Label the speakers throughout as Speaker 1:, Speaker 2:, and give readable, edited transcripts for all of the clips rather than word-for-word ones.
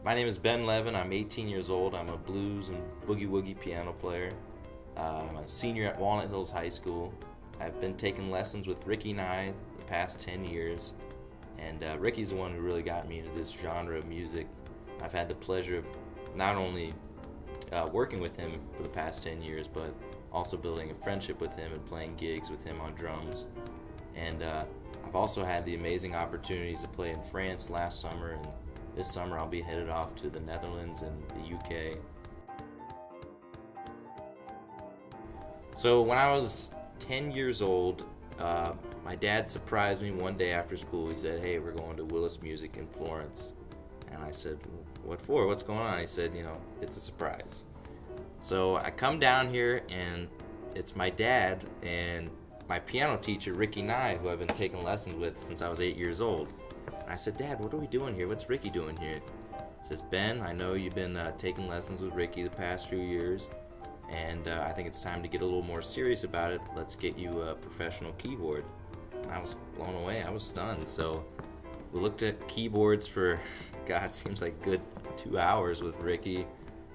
Speaker 1: My name is Ben Levin. I'm 18 years old. I'm a blues and boogie-woogie piano player. I'm a senior at Walnut Hills High School. I've been taking lessons with Ricky Nye the past 10 years, and Ricky's the one who really got me into this genre of music. I've had the pleasure of not only working with him for the past 10 years, but also building a friendship with him and playing gigs with him on drums. And I've also had the amazing opportunities to play in France last summer, and this summer I'll be headed off to the Netherlands and the UK. So when I was 10 years old, my dad surprised me one day after school. He said, "Hey, we're going to Willis Music in Florence." And I said, "What for? What's going on?" He said, "It's a surprise." So I come down here, and it's my dad and my piano teacher, Ricky Nye, who I've been taking lessons with since I was 8 years old. And I said, "Dad, what are we doing here? What's Ricky doing here?" He says, "Ben, I know you've been taking lessons with Ricky the past few years, and I think it's time to get a little more serious about it. Let's get you a professional keyboard." And I was blown away. I was stunned. So we looked at keyboards for, God, it seems like good 2 hours with Ricky.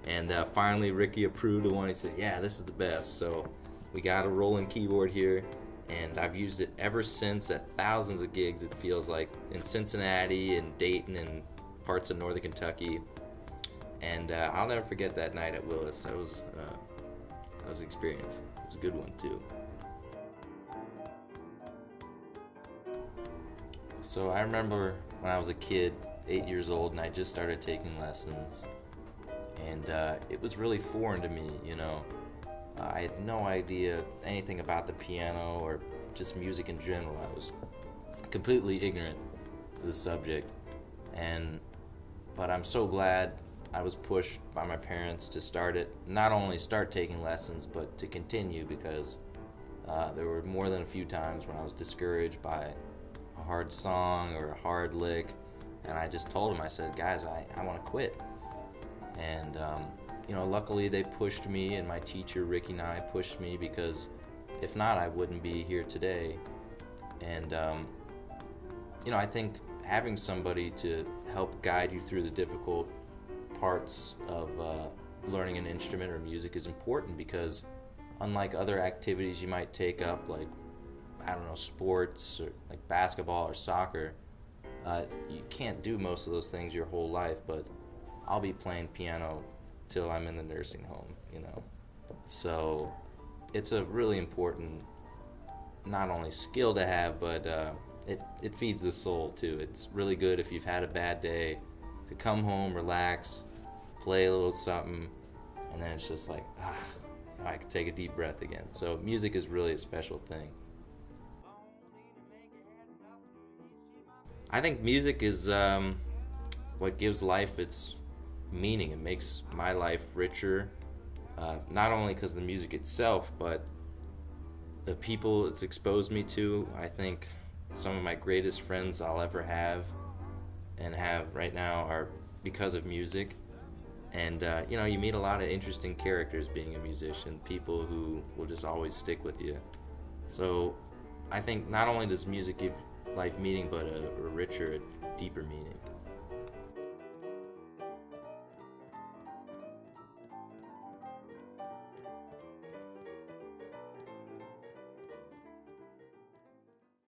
Speaker 1: And finally, Ricky approved the one. He said, "Yeah, this is the best." So we got a rolling keyboard here, and I've used it ever since at thousands of gigs, it feels like, in Cincinnati and Dayton and parts of northern Kentucky. And I'll never forget that night at Willis. That was an experience. It was a good one, too. So I remember when I was a kid, 8 years old, and I just started taking lessons. And it was really foreign to me, I had no idea anything about the piano or just music in general. I was completely ignorant to the subject. But I'm so glad I was pushed by my parents to not only start taking lessons, but to continue, because there were more than a few times when I was discouraged by a hard song or a hard lick, and I just told them, I said, "Guys, I want to quit." And luckily they pushed me, and my teacher Ricky Nye pushed me, because if not, I wouldn't be here today. And I think having somebody to help guide you through the difficult parts of learning an instrument or music is important, because unlike other activities you might take up, like, I don't know, sports or like basketball or soccer, you can't do most of those things your whole life. But I'll be playing piano till I'm in the nursing home, So it's a really important, not only skill to have, but it feeds the soul too. It's really good if you've had a bad day to come home, relax, play a little something, and then it's just like, I can take a deep breath again. So music is really a special thing. I think music is what gives life its meaning. It makes my life richer, not only because of the music itself, but the people it's exposed me to. I think some of my greatest friends I'll ever have and have right now are because of music. And you meet a lot of interesting characters being a musician, people who will just always stick with you. So I think not only does music give life meaning, but a richer, deeper meaning.